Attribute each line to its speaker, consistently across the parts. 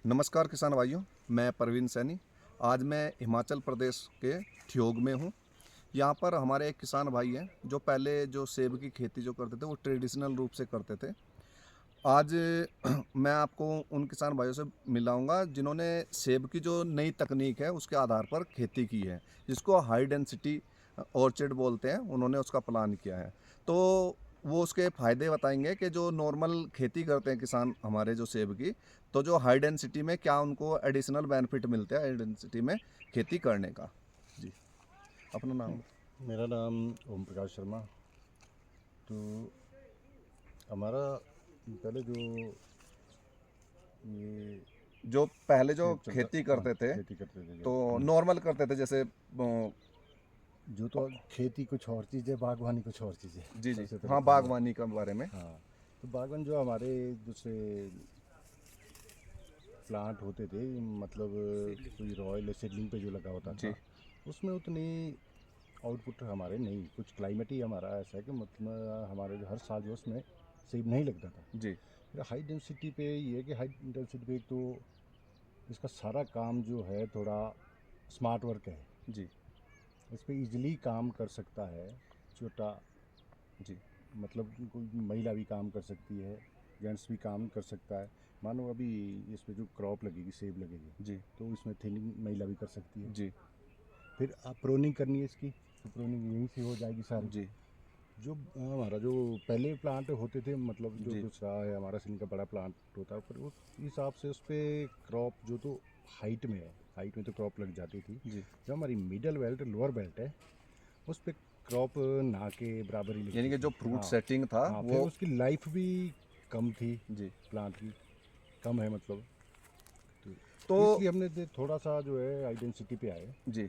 Speaker 1: नमस्कार किसान भाइयों, मैं प्रवीण सैनी। आज मैं हिमाचल प्रदेश के ठियोग में हूँ। यहाँ पर हमारे एक किसान भाई हैं जो पहले जो सेब की खेती जो करते थे वो ट्रेडिशनल रूप से करते थे। आज मैं आपको उन किसान भाइयों से मिलाऊंगा जिन्होंने सेब की जो नई तकनीक है उसके आधार पर खेती की है, जिसको हाई डेंसिटी ऑर्चिड बोलते हैं। उन्होंने उसका प्लान किया है, तो वो उसके फ़ायदे बताएंगे कि जो नॉर्मल खेती करते हैं किसान हमारे जो सेब की, तो जो हाई डेंसिटी में क्या उनको एडिशनल बेनिफिट मिलते हैं हाई डेंसिटी में खेती करने का। जी, अपना नाम।
Speaker 2: मेरा नाम ओम प्रकाश शर्मा। तो हमारा पहले जो ये
Speaker 1: जो पहले जो
Speaker 2: सेब चलता,
Speaker 1: खेती
Speaker 2: हाँ,
Speaker 1: करते थे
Speaker 2: खेती करते थे
Speaker 1: तो
Speaker 2: जो
Speaker 1: नॉर्मल करते थे, जैसे
Speaker 2: जो तो खेती कुछ और चीज़ है, बागवानी कुछ और चीज़ है।
Speaker 1: जी जी
Speaker 2: सबसे पहले
Speaker 1: हाँ,
Speaker 2: तो हम,
Speaker 1: बागवानी के बारे में।
Speaker 2: हाँ, तो बागवान जो हमारे दूसरे प्लांट होते थे, मतलब कोई रॉयल सीडलिंग पे जो लगा होता
Speaker 1: जी
Speaker 2: था, उसमें उतनी आउटपुट हमारे नहीं, कुछ क्लाइमेट ही हमारा ऐसा है कि मतलब हमारे जो हर साल जो उसमें सेब नहीं लगता था।
Speaker 1: जी
Speaker 2: फिर हाई डेंसिटी पे ये है कि हाई डेंसिटी पे एक तो इसका सारा काम जो है थोड़ा स्मार्ट वर्क है।
Speaker 1: जी
Speaker 2: इस पे इजीली काम कर सकता है छोटा,
Speaker 1: जी
Speaker 2: मतलब कोई महिला भी काम कर सकती है, जेंट्स भी काम कर सकता है। मानो अभी इस पे जो क्रॉप लगेगी, सेब लगेगी,
Speaker 1: जी
Speaker 2: तो इसमें थिनिंग महिला भी कर सकती है।
Speaker 1: जी
Speaker 2: फिर आप प्रोनिंग करनी है इसकी, तो प्रोनिंग यहीं से हो जाएगी सारी।
Speaker 1: जी
Speaker 2: जो हमारा जो पहले प्लांट होते थे, मतलब जो
Speaker 1: जी
Speaker 2: दूसरा है हमारा सिंह का बड़ा प्लांट होता है, पर उस हिसाब से उस पर क्रॉप जो तो हाइट में है, हाइट में तो क्रॉप लग जाती थी।
Speaker 1: जी
Speaker 2: जो हमारी मिडल बेल्ट लोअर बेल्ट है, उस पर क्रॉप ना के बराबर ही
Speaker 1: यानी
Speaker 2: लगती
Speaker 1: कि
Speaker 2: थी।
Speaker 1: जो फ्रूट
Speaker 2: हाँ,
Speaker 1: सेटिंग था
Speaker 2: हाँ, फिर
Speaker 1: वो।
Speaker 2: उसकी लाइफ भी कम थी,
Speaker 1: जी
Speaker 2: प्लांट की कम है मतलब। तो
Speaker 1: तो
Speaker 2: इसलिए हमने थोड़ा सा जो है आइडेंटिटी पे आए,
Speaker 1: जी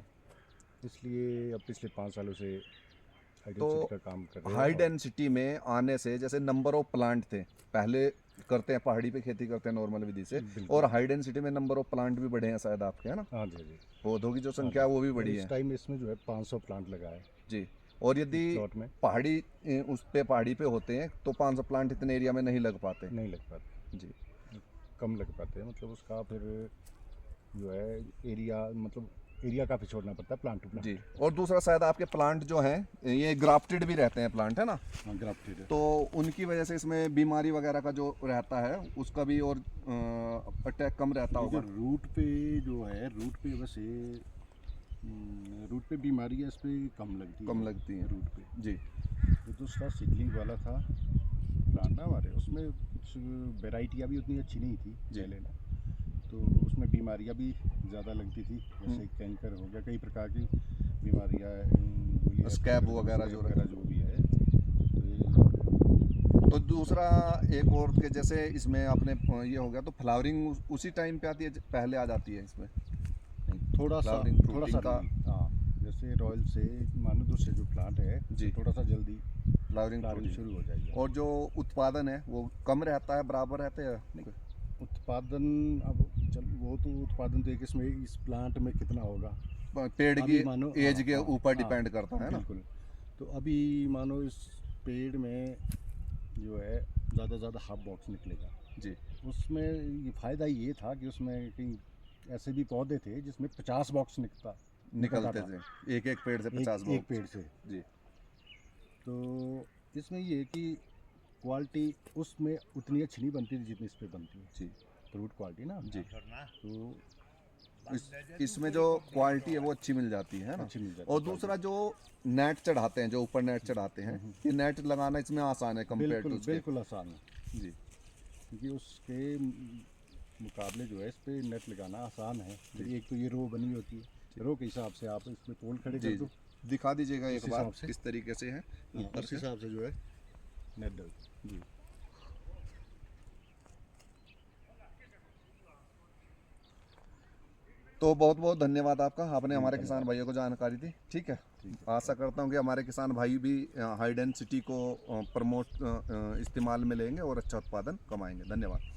Speaker 2: इसलिए अब पिछले 5 सालों से
Speaker 1: तो
Speaker 2: आइडेंटिटी का काम कर रहे हैं।
Speaker 1: हाई
Speaker 2: और
Speaker 1: डेंसिटी में आने से जैसे नंबर ऑफ प्लांट थे पहले, करते हैं पहाड़ी पे खेती करते हैं नॉर्मल विधि से, और
Speaker 2: बिल्कुल,
Speaker 1: हाई डेंसिटी में नंबर ऑफ प्लांट भी बढ़े हैं शायद आपके, है ना।
Speaker 2: हाँ जी, हाँ जी,
Speaker 1: पौधों की जो
Speaker 2: हाँ
Speaker 1: संख्या
Speaker 2: जी।
Speaker 1: है वो भी
Speaker 2: और
Speaker 1: बढ़ी
Speaker 2: इस
Speaker 1: है।
Speaker 2: टाइम इसमें जो है 500 प्लांट लगा है
Speaker 1: जी, और
Speaker 2: एक
Speaker 1: यदि
Speaker 2: प्लॉट में।
Speaker 1: पहाड़ी उस पे पहाड़ी पे होते हैं तो 500 प्लांट इतने एरिया में नहीं लग पाते।
Speaker 2: नहीं लग पाते,
Speaker 1: जी
Speaker 2: कम लग पाते हैं, मतलब उसका फिर जो है एरिया, मतलब एरिया काफ़ी छोड़ना पड़ता है प्लांट टू
Speaker 1: जी,
Speaker 2: प्लांट।
Speaker 1: और दूसरा शायद आपके प्लांट जो हैं ये ग्राफ्टेड भी रहते हैं प्लांट, है ना।
Speaker 2: हाँ, ग्राफ्टेड है।
Speaker 1: तो उनकी वजह से इसमें बीमारी वगैरह का जो रहता है उसका भी और अटैक कम रहता
Speaker 2: ये जो
Speaker 1: होगा।
Speaker 2: रूट पे जो है, रूट पे वैसे रूट पे बीमारी है, इस पे कम लगती
Speaker 1: कम
Speaker 2: है
Speaker 1: लगती हैं।
Speaker 2: रूट पे।
Speaker 1: जी
Speaker 2: जो दूसरा सीडलिंग वाला था प्लांट ना हमारे, उसमें कुछ वेराइटियाँ भी उतनी अच्छी नहीं थी
Speaker 1: जी
Speaker 2: पहले ना, तो उसमें बीमारियाँ भी ज़्यादा लगती थी, जैसे कैंकर हो गया, कई प्रकार की बीमारियाँ, गोलियाँ
Speaker 1: स्कैब
Speaker 2: करके
Speaker 1: वगैरह
Speaker 2: स्कैब
Speaker 1: जो
Speaker 2: वगैरह
Speaker 1: रहता
Speaker 2: जो भी है। तो
Speaker 1: तो दूसरा एक और के जैसे इसमें आपने ये हो गया तो फ्लावरिंग उसी टाइम पे आती है, पहले आ जाती है इसमें
Speaker 2: थोड़ा सा,
Speaker 1: फ्लावरिंग
Speaker 2: थोड़ा
Speaker 1: फ्रूटिंग
Speaker 2: सा
Speaker 1: का।
Speaker 2: नहीं, हाँ, जैसे रॉयल से मानो दूसरे जो प्लांट है उससे
Speaker 1: जी,
Speaker 2: थोड़ा सा जल्दी
Speaker 1: फ्लावरिंग
Speaker 2: फ्लावरिंग
Speaker 1: फ्रूटिंग।
Speaker 2: शुरू हो जाएगी।
Speaker 1: और जो उत्पादन है वो कम रहता है, बराबर रहते हैं।
Speaker 2: नहीं, उत्पादन, अब चल वो तो उत्पादन तो एक इसमें इस प्लांट में कितना होगा,
Speaker 1: पेड़ की
Speaker 2: अभी मानो, हाँ
Speaker 1: एज के
Speaker 2: हाँ
Speaker 1: ऊपर
Speaker 2: हाँ,
Speaker 1: डिपेंड करता है ना।
Speaker 2: बिल्कुल। तो अभी मानो इस पेड़ में जो है ज़्यादा से ज़्यादा हाफ बॉक्स निकलेगा।
Speaker 1: जी
Speaker 2: उसमें ये फ़ायदा ये था कि उसमें कहीं ऐसे भी पौधे थे जिसमें 50 बॉक्स निकलता
Speaker 1: निकलते
Speaker 2: था
Speaker 1: थे, एक पेड़ से
Speaker 2: एक
Speaker 1: 50
Speaker 2: एक
Speaker 1: बॉक्स।
Speaker 2: पेड़ से।
Speaker 1: जी
Speaker 2: तो इसमें ये है कि क्वालिटी उसमें उतनी अच्छी नहीं बनती थी जितनी इस पे बनती है,
Speaker 1: जी
Speaker 2: फ्रूट क्वालिटी ना।
Speaker 1: जी
Speaker 2: तो
Speaker 1: इसमें जो क्वालिटी है वो अच्छी मिल जाती है ना।
Speaker 2: अच्छी मिल जाती
Speaker 1: और
Speaker 2: है
Speaker 1: दूसरा
Speaker 2: क्वालिटी।
Speaker 1: जो नेट चढ़ाते हैं, जो ऊपर नेट चढ़ाते हैं, ये नेट लगाना इसमें आसान है कंपेयर टू
Speaker 2: बिल्कुल
Speaker 1: उसके।
Speaker 2: बिल्कुल आसान है,
Speaker 1: जी
Speaker 2: क्योंकि उसके मुकाबले जो है इस पे नेट लगाना आसान है।
Speaker 1: जी
Speaker 2: क्योंकि एक तो ये रो बनी होती
Speaker 1: जी
Speaker 2: है, रो के हिसाब से आप इसमें पोल खड़े कर
Speaker 1: जी जी
Speaker 2: दो,
Speaker 1: दिखा दीजिएगा
Speaker 2: उस
Speaker 1: एक बार
Speaker 2: हिसाब से,
Speaker 1: किस तरीके से है
Speaker 2: हाँ,
Speaker 1: ऊपर
Speaker 2: उस
Speaker 1: से।
Speaker 2: हिसाब से जो है नेट डल।
Speaker 1: जी, तो बहुत बहुत धन्यवाद आपका, आपने
Speaker 2: जी,
Speaker 1: हमारे किसान
Speaker 2: धन्यवाद।
Speaker 1: भाइयों को जानकारी दी। ठीक है,
Speaker 2: ठीक
Speaker 1: आशा
Speaker 2: है,
Speaker 1: करता हूँ कि हमारे किसान भाई भी हाई डेंसिटी को प्रमोट इस्तेमाल में लेंगे और अच्छा उत्पादन कमाएंगे। धन्यवाद।